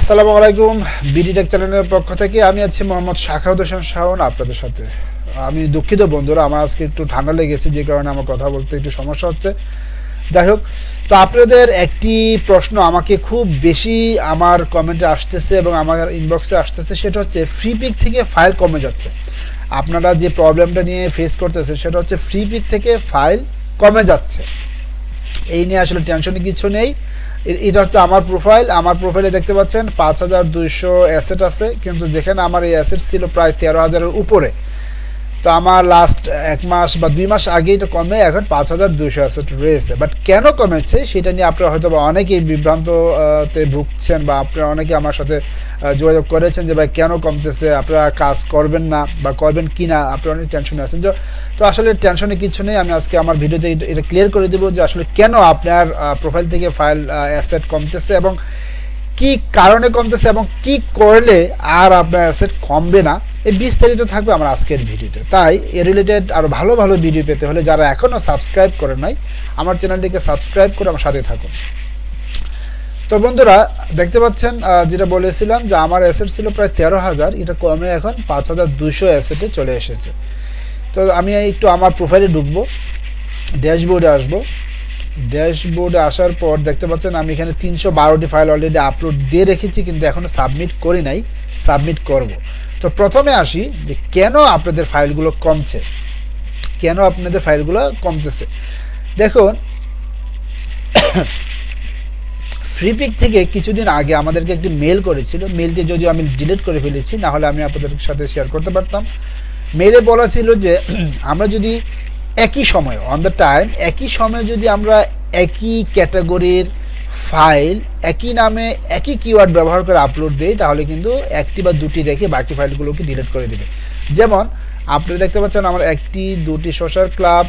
আসসালামু আলাইকুম। BD take চ্যানেলের পক্ষ থেকে আমি আছি মোহাম্মদ শাখাউত হোসেন শাওন আপনাদের সাথে। আমি দুঃখিত বন্ধুরা, আমার আজকে একটু ঠান্ডা লেগেছে, যে কারণে আমার কথা বলতে একটু সমস্যা হচ্ছে। যাই হোক, তো আপনাদের একটি প্রশ্ন আমাকে খুব বেশি আমার কমেন্টে আসতেছে এবং আমার ইনবক্সে আসতেছে, সেটা হচ্ছে ফ্রিপিক থেকে ফাইল কমে যাচ্ছে। আপনারা যে প্রবলেমটা নিয়ে ফেস করতেছে সেটা হচ্ছে ফ্রিপিক থেকে ফাইল কমে যাচ্ছে। এই নিয়ে আসলে টেনশনে কিছু নেই। এটা হচ্ছে আমার প্রোফাইলে দেখতে পাচ্ছেন 5200 অ্যাসেট আছে, কিন্তু দেখেন আমার এই অ্যাসেট ছিল প্রায় 13,000-এর উপরে। তো আমার লাস্ট 1 মাস বা 2 মাস আগে এটা কমে এখন 5200 অ্যাসেট রয়েছে। বাট কেন কমেছে সেটা নিয়ে আপনারা হয়তো বা অনেকেই বিভ্রান্ততে ভুগছেন, বা আপনারা অনেকে আমার সাথে যোগাযোগ করেছেন যে ভাই কেন কমতেছে, আপনারা কাজ করবেন না বা করবেন কি না, আপনারা অনেক টেনশনে আছেন। তো আসলে টেনশনে কিছু নেই, আমি আজকে আমার ভিডিওতে এটা ক্লিয়ার করে দেবো যে আসলে কেন আপনার প্রোফাইল থেকে ফাইল অ্যাসেট কমতেছে এবং কি কারণে কমতেছে এবং কি করলে আর আপনার অ্যাসেট কমবে না। এই বিস্তারিত থাকবে আমার আজকের ভিডিওতে। তাই এ রিলেটেড আরও ভালো ভালো ভিডিও পেতে হলে যারা এখনও সাবস্ক্রাইব করেন নাই, আমার চ্যানেলটিকে সাবস্ক্রাইব করে আমার সাথে থাকুন। তো বন্ধুরা দেখতে পাচ্ছেন যেটা বলেছিলাম যে আমার অ্যাসেট ছিল প্রায় 13,000, এটা কমে এখন 5200 অ্যাসেটে চলে এসেছে। তো আমি একটু আমার প্রোফাইলে ঢুকবো, ড্যাশবোর্ডে আসবো। ড্যাশবোর্ডে আসার পর দেখতে পাচ্ছেন আমি এখানে 312টি ফাইল অলরেডি আপলোড দিয়ে রেখেছি, কিন্তু এখনও সাবমিট করি নাই, সাবমিট করব। তো প্রথমে আসি যে কেন আপনাদের ফাইলগুলো কমছে, কেন আপনাদের ফাইলগুলো কমতেছে। দেখুন, ফ্রিপিক থেকে কিছুদিন আগে আমাদেরকে একটি মেল করেছিল, মেলটি যদিও আমি ডিলিট করে ফেলেছি, না হলে আমি আপনাদের সাথে শেয়ার করতে পারতাম। মেলে বলা ছিল যে আমরা যদি একই সময় অন দ্য টাইম একই সময়ে যদি আমরা একই ক্যাটাগরির ফাইল একই নামে একই কিওয়ার্ড ব্যবহার করে আপলোড দেই, তাহলে কিন্তু একটি বা দুটি রেখে বাকি ফাইলগুলোকে ডিলিট করে দেবে। যেমন আপনারা দেখতে পাচ্ছেন আমার 1টি 2টি সোশ্যাল ক্লাব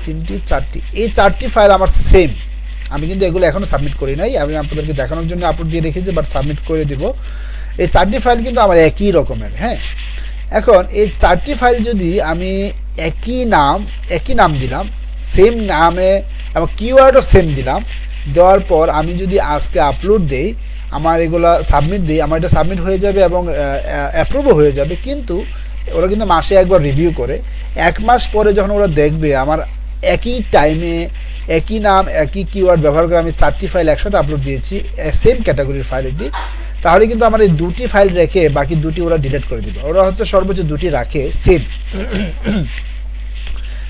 3টি 4টি, এই 4টি ফাইল আমার সেম। আমি কিন্তু এগুলো এখনও সাবমিট করি নাই, আমি আপনাদেরকে দেখানোর জন্য আপলোড দিয়ে রেখেছি, বাট সাবমিট করে দিব। এই 4টি ফাইল কিন্তু আমার একই রকমের। হ্যাঁ, এখন এই 4টি ফাইল যদি আমি একই নাম দিলাম, সেম নামে এবং কিওয়ার্ডও সেম দিলাম, দেওয়ার পর আমি যদি আজকে আপলোড দেই, আমার এগুলো সাবমিট দিই, আমার এটা সাবমিট হয়ে যাবে এবং অ্যাপ্রুভও হয়ে যাবে। কিন্তু ওরা কিন্তু মাসে একবার রিভিউ করে, 1 মাস পরে যখন ওরা দেখবে আমার একই টাইমে একই নাম একই কিওয়ার্ড ব্যবহার করে আমি 4টি ফাইল একসাথে আপলোড দিয়েছি, সেম ক্যাটাগরির ফাইল এটি, তাহলে কিন্তু আমার এই 2টি ফাইল রেখে বাকি 2টি ওরা ডিলিট করে দিবে। ওরা হচ্ছে সর্বোচ্চ 2টি রাখে সেম,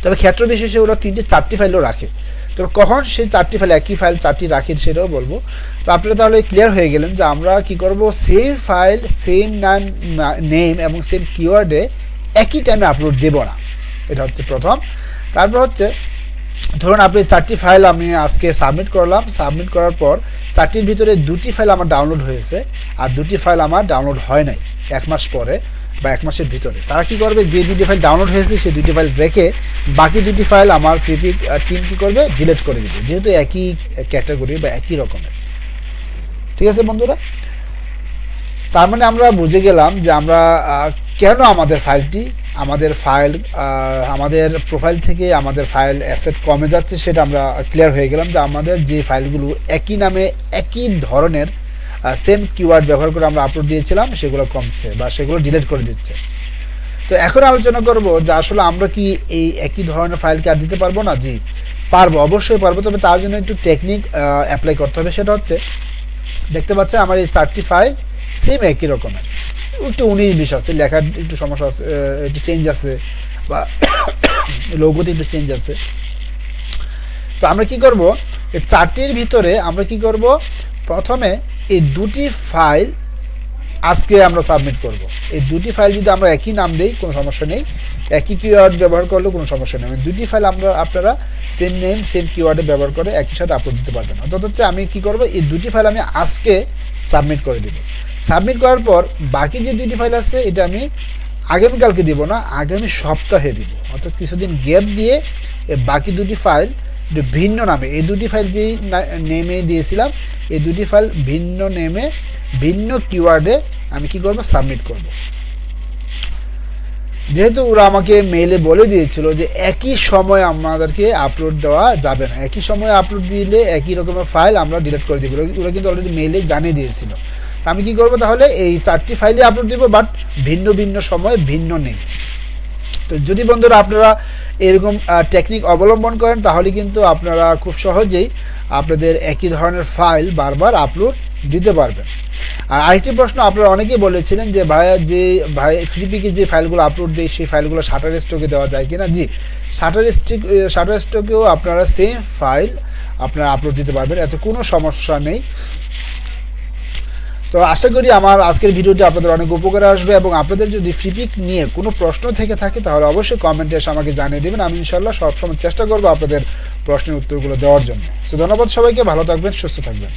তবে ক্ষেত্র বিশেষে ওরা 3টি 4টি ফাইলও রাখে। তবে কখন সেই 4টি ফাইল একই ফাইল 4টি রাখে সেটাও বলবো। তো আপনারা তাহলে ক্লিয়ার হয়ে গেলেন যে আমরা কি করব, সেম ফাইল সেম নেম এবং সেম কিওয়ার্ডে একই টাইমে আপলোড দেব না, এটা হচ্ছে প্রথম। তারপর হচ্ছে ধরুন আপনি 4টি ফাইল আমি আজকে সাবমিট করলাম, সাবমিট করার পর 4টির ভিতরে 2টি ফাইল আমার ডাউনলোড হয়েছে আর 2টি ফাইল আমার ডাউনলোড হয় নাই 1 মাস পরে বা 1 মাসের ভিতরে। তারা কি করবে, যে 2টি ফাইল ডাউনলোড হয়েছে সেই 2টি ফাইল রেখে বাকি 2টি ফাইল আমার ফ্রিপিক টিম কী করবে, ডিলিট করে দিবে, যেহেতু একই ক্যাটাগরি বা একই রকমের। ঠিক আছে বন্ধুরা, তার মানে আমরা বুঝে গেলাম যে আমরা কেন আমাদের প্রোফাইল থেকে আমাদের ফাইল অ্যাসেট কমে যাচ্ছে, সেটা আমরা ক্লিয়ার হয়ে গেলাম যে আমাদের যে ফাইলগুলো একই নামে একই ধরনের সেম কিওয়ার্ড ব্যবহার করে আমরা আপলোড দিয়েছিলাম সেগুলো কমছে বা সেগুলো ডিলিট করে দিচ্ছে। তো এখন আলোচনা করব যে আসলে আমরা কি এই একই ধরনের ফাইলকে আর দিতে পারবো না? জি পারবো, অবশ্যই পারবো, তবে তার জন্য একটু টেকনিক অ্যাপ্লাই করতে হবে। সেটা হচ্ছে দেখতে পাচ্ছেন আমার এই 4টি ফাইল সেম একই রকমের, একটু 19-20 আছে, লেখার একটু সমস্যা আছে, একটু চেঞ্জ আছে বা লোগোতে একটু চেঞ্জ আছে। তো আমরা কি করব, এই 4টির ভিতরে আমরা কি করব, প্রথমে এই 2টি ফাইল আজকে আমরা সাবমিট করব। এই 2টি ফাইল যদি আমরা একই নাম দেই কোনো সমস্যা নেই, একই কিওয়ার্ড ব্যবহার করলেও কোনো সমস্যা নেই। 2টি ফাইল আপনারা সেম নেম সেম কিওয়ার্ডে ব্যবহার করে একই সাথে আপলোড দিতে পারবেন। অর্থাৎ হচ্ছে আমি কি করব, এই 2টি ফাইল আমি আজকে সাবমিট করে দেব। সাবমিট করার পর বাকি যে 2টি ফাইল আছে এটা আমি আগামীকালকে দিব না, আগামী সপ্তাহে দিব। অর্থাৎ কিছুদিন গ্যাপ দিয়ে বাকি 2টি ফাইল ভিন্ন নামে, এই 2টি ফাইল যেই নেমে দিয়েছিলাম এই 2টি ফাইল ভিন্ন নেমে ভিন্ন কিওয়ার্ডে আমি কি করব, সাবমিট করব। যেহেতু ওরা আমাকে মেইলে বলে দিয়েছিল যে একই সময় আমাদেরকে আপলোড দেওয়া যাবে না, একই সময় আপলোড দিলে একই রকমের ফাইল আমরা ডিলিট করে দিব, ওরা কিন্তু অলরেডি মেইলে জানিয়ে দিয়েছিল। আমি কি করব তাহলে এই 4টি ফাইলে আপলোড দিব, বাট ভিন্ন ভিন্ন সময়ে ভিন্ন নেই। তো যদি বন্ধুরা আপনারা এরকম টেকনিক অবলম্বন করেন তাহলে কিন্তু আপনারা খুব সহজেই আপনাদের একই ধরনের ফাইল বারবার আপলোড দিতে পারবেন। আর আরেকটি প্রশ্ন আপনারা অনেকেই বলেছিলেন যে ভাই ফ্রিপিকে যে ফাইলগুলো আপলোড দেয় সেই ফাইলগুলো শাটার স্টকে দেওয়া যায় কিনা। জি, শাটার স্টকেও আপনারা সেম ফাইল আপনারা আপলোড দিতে পারবেন, এত কোনো সমস্যা নেই। তো আশা করি আমার আজকের ভিডিওটি আপনাদের অনেক উপকারে আসবে, এবং আপনাদের যদি ফ্রিপিক নিয়ে কোনো প্রশ্ন থেকে থাকে তাহলে অবশ্যই কমেন্টে এসে আমাকে জানিয়ে দেবেন। আমি ইনশাআল্লাহ সবসময় চেষ্টা করবো আপনাদের প্রশ্নের উত্তরগুলো দেওয়ার জন্য। সো ধন্যবাদ সবাইকে, ভালো থাকবেন, সুস্থ থাকবেন।